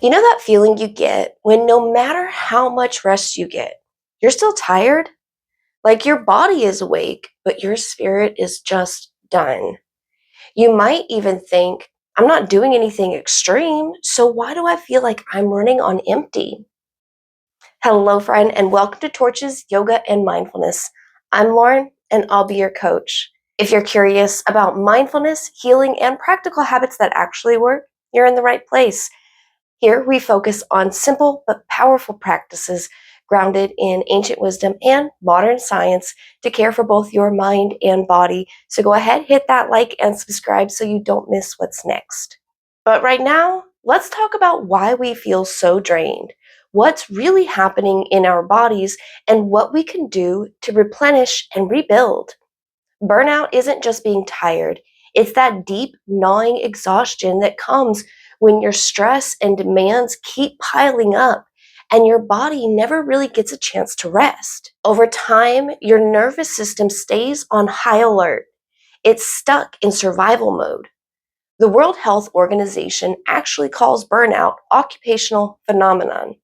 You know that feeling you get when no matter how much rest you get, you're still tired? Like your body is awake, but your spirit is just done. You might even think, I'm not doing anything extreme, so why do I feel like I'm running on empty? Hello, friend, and welcome to Torches, Yoga, and Mindfulness. I'm Lauren, and I'll be your coach. If you're curious about mindfulness, healing, and practical habits that actually work, you're in the right place. Here we focus on simple but powerful practices grounded in ancient wisdom and modern science to care for both your mind and body. So go ahead, hit that like and subscribe so you don't miss what's next. But right now, let's talk about why we feel so drained, what's really happening in our bodies, and what we can do to replenish and rebuild. Burnout isn't just being tired, it's that deep, gnawing exhaustion that comes when your stress and demands keep piling up and your body never really gets a chance to rest. Over time, your nervous system stays on high alert. It's stuck in survival mode. The World Health Organization actually calls burnout occupational phenomenon.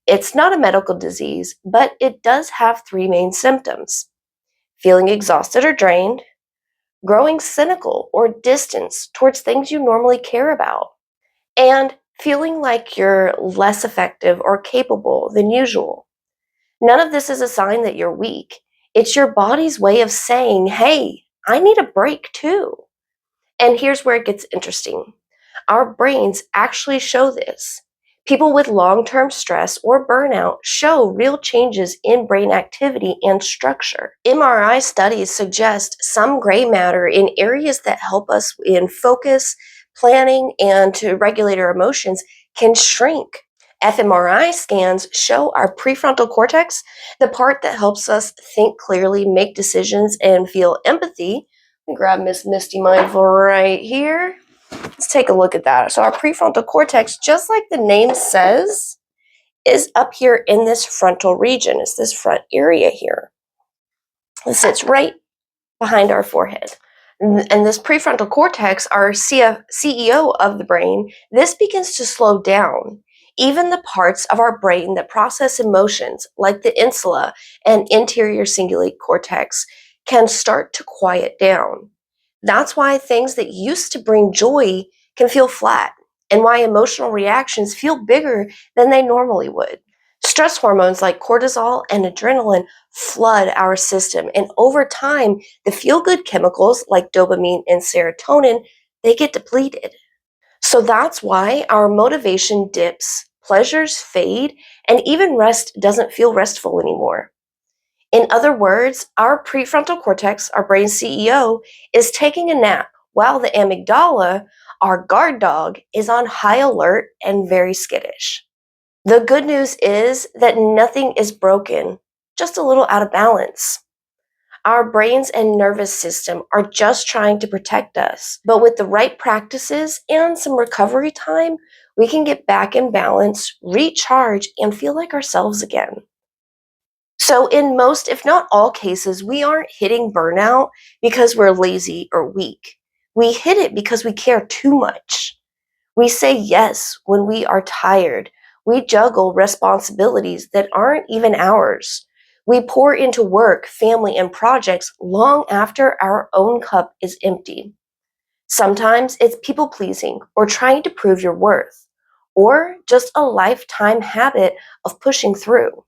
It's not a medical disease, but it does have three main symptoms: feeling exhausted or drained, growing cynical or distance towards things you normally care about, and feeling like you're less effective or capable than usual. None of this is a sign that you're weak. It's your body's way of saying, hey, I need a break too. And here's where it gets interesting. Our brains actually show this. People with long-term stress or burnout show real changes in brain activity and structure. MRI studies suggest some gray matter in areas that help us in focus, planning, and to regulate our emotions can shrink. fMRI scans show our prefrontal cortex, the part that helps us think clearly, make decisions, and feel empathy. Grab Miss Misty Mindful right here. Let's take a look at that. So our prefrontal cortex, just like the name says, is up here in this frontal region. It's this front area here. It sits right behind our forehead. And this prefrontal cortex, our CEO of the brain, this begins to slow down. Even the parts of our brain that process emotions, like the insula and anterior cingulate cortex, can start to quiet down. That's why things that used to bring joy can feel flat, and why emotional reactions feel bigger than they normally would. Stress hormones like cortisol and adrenaline flood our system, and over time, the feel-good chemicals like dopamine and serotonin, they get depleted. So that's why our motivation dips, pleasures fade, and even rest doesn't feel restful anymore. In other words, our prefrontal cortex, our brain CEO, is taking a nap while the amygdala, our guard dog, is on high alert and very skittish. The good news is that nothing is broken, just a little out of balance. Our brains and nervous system are just trying to protect us, but with the right practices and some recovery time, we can get back in balance, recharge, and feel like ourselves again. So in most, if not all cases, we aren't hitting burnout because we're lazy or weak. We hit it because we care too much. We say yes when we are tired. We juggle responsibilities that aren't even ours. We pour into work, family, and projects long after our own cup is empty. Sometimes it's people pleasing or trying to prove your worth, or just a lifetime habit of pushing through.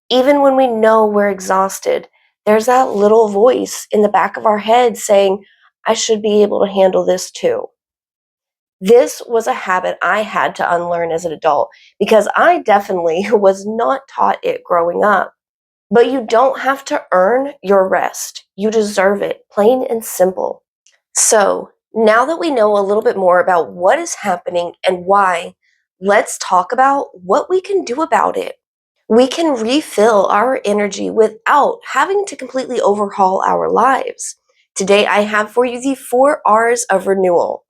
Even when we know we're exhausted, there's that little voice in the back of our head saying, I should be able to handle this too. This was a habit I had to unlearn as an adult because I definitely was not taught it growing up. But you don't have to earn your rest. You deserve it, plain and simple. So, now that we know a little bit more about what is happening and why, let's talk about what we can do about it. We can refill our energy without having to completely overhaul our lives. Today, I have for you the 4 Rs of renewal.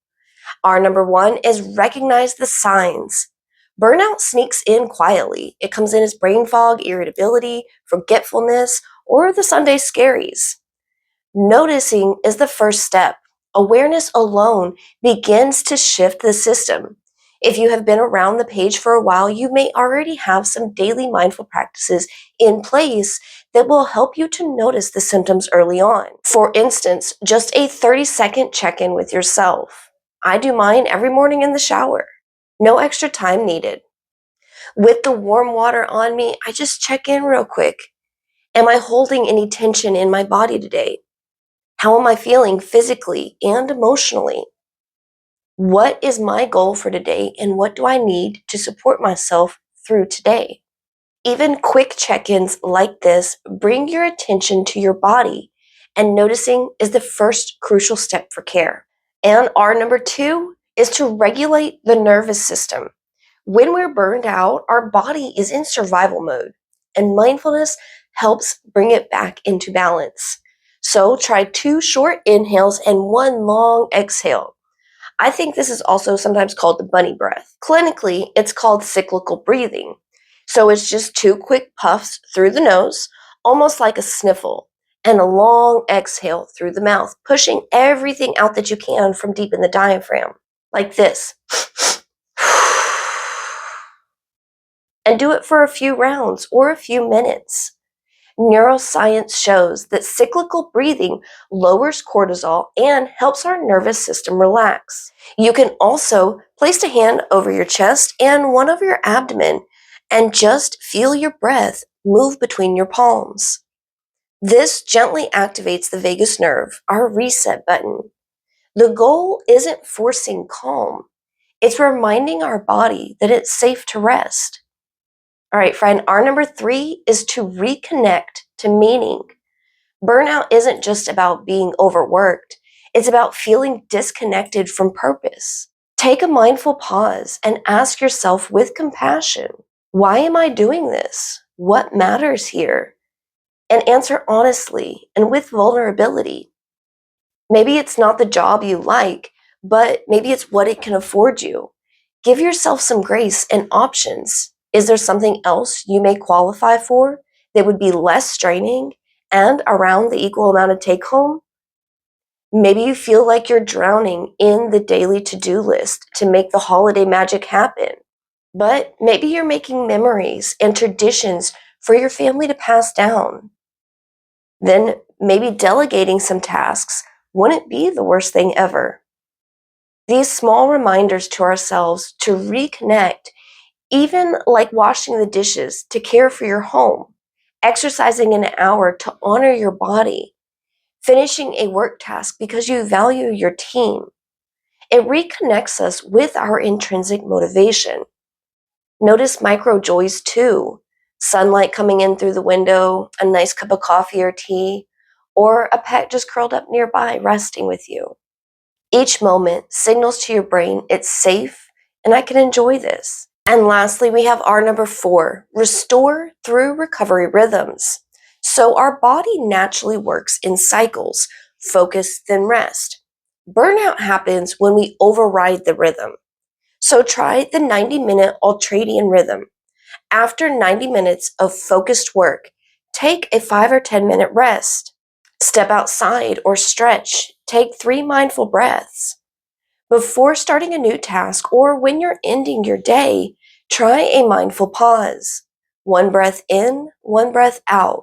R number 1 is recognize the signs. Burnout sneaks in quietly. It comes in as brain fog, irritability, forgetfulness, or the Sunday scaries. Noticing is the first step. Awareness alone begins to shift the system. If you have been around the page for a while, you may already have some daily mindful practices in place that will help you to notice the symptoms early on. For instance, just a 30-second check-in with yourself. I do mine every morning in the shower. No extra time needed. With the warm water on me, I just check in real quick. Am I holding any tension in my body today? How am I feeling physically and emotionally? What is my goal for today, and what do I need to support myself through today? Even quick check-ins like this bring your attention to your body, and noticing is the first crucial step for care. And R number 2 is to regulate the nervous system. When we're burned out, our body is in survival mode, and mindfulness helps bring it back into balance. So try 2 short inhales and 1 long exhale. I think this is also sometimes called the bunny breath. Clinically, it's called cyclical breathing. So it's just 2 quick puffs through the nose, almost like a sniffle, and a long exhale through the mouth, pushing everything out that you can from deep in the diaphragm, like this. And do it for a few rounds or a few minutes. Neuroscience shows that cyclical breathing lowers cortisol and helps our nervous system relax. You can also place a hand over your chest and one over your abdomen and just feel your breath move between your palms. This gently activates the vagus nerve, our reset button. The goal isn't forcing calm. It's reminding our body that it's safe to rest. All right, friend, R number 3 is to reconnect to meaning. Burnout isn't just about being overworked. It's about feeling disconnected from purpose. Take a mindful pause and ask yourself with compassion, why am I doing this? What matters here? And answer honestly and with vulnerability. Maybe it's not the job you like, but maybe it's what it can afford you. Give yourself some grace and options. Is there something else you may qualify for that would be less straining and around the equal amount of take home? Maybe you feel like you're drowning in the daily to-do list to make the holiday magic happen. But maybe you're making memories and traditions for your family to pass down. Then maybe delegating some tasks wouldn't be the worst thing ever. These small reminders to ourselves to reconnect, even like washing the dishes to care for your home, exercising an hour to honor your body, finishing a work task because you value your team. It reconnects us with our intrinsic motivation. Notice micro joys too. Sunlight coming in through the window, a nice cup of coffee or tea, or a pet just curled up nearby resting with you. Each moment signals to your brain it's safe and I can enjoy this. And lastly, we have R number 4, restore through recovery rhythms. So our body naturally works in cycles, focus then rest. Burnout happens when we override the rhythm. So try the 90-minute ultradian rhythm. After 90 minutes of focused work, take a 5 or 10-minute rest. Step outside or stretch. Take 3 mindful breaths. Before starting a new task or when you're ending your day, try a mindful pause. 1 breath in, 1 breath out.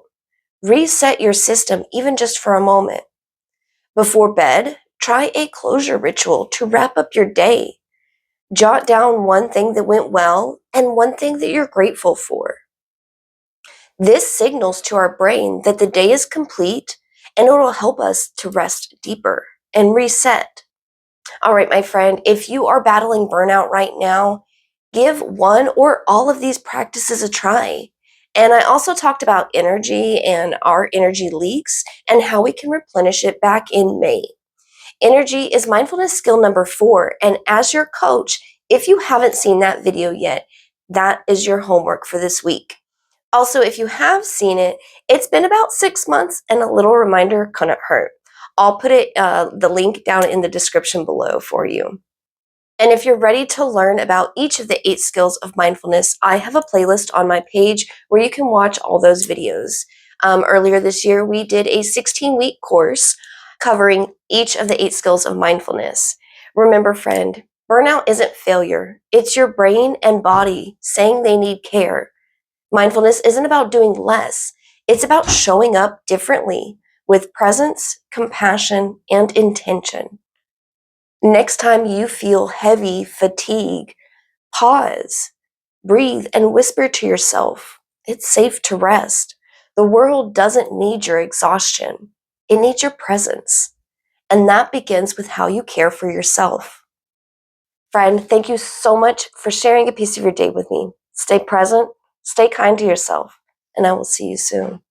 Reset your system even just for a moment. Before bed, try a closure ritual to wrap up your day. Jot down 1 thing that went well and 1 thing that you're grateful for. This signals to our brain that the day is complete, and it will help us to rest deeper and reset. All right, my friend, if you are battling burnout right now, give 1 or all of these practices a try. And I also talked about energy and our energy leaks and how we can replenish it back in May. Energy is mindfulness skill number 4. And as your coach, if you haven't seen that video yet, that is your homework for this week. Also, if you have seen it, it's been about 6 months and a little reminder couldn't hurt. I'll put the link down in the description below for you. And if you're ready to learn about each of the 8 skills of mindfulness, I have a playlist on my page where you can watch all those videos. Earlier this year, we did a 16-week course covering each of the 8 skills of mindfulness. Remember, friend, Burnout isn't failure. It's your brain and body saying they need care. Mindfulness isn't about doing less. It's about showing up differently with presence, compassion, and intention. Next time you feel heavy, fatigue, pause, breathe, and whisper to yourself, it's safe to rest. The world doesn't need your exhaustion. It needs your presence. And that begins with how you care for yourself. Friend, thank you so much for sharing a piece of your day with me. Stay present, stay kind to yourself, and I will see you soon.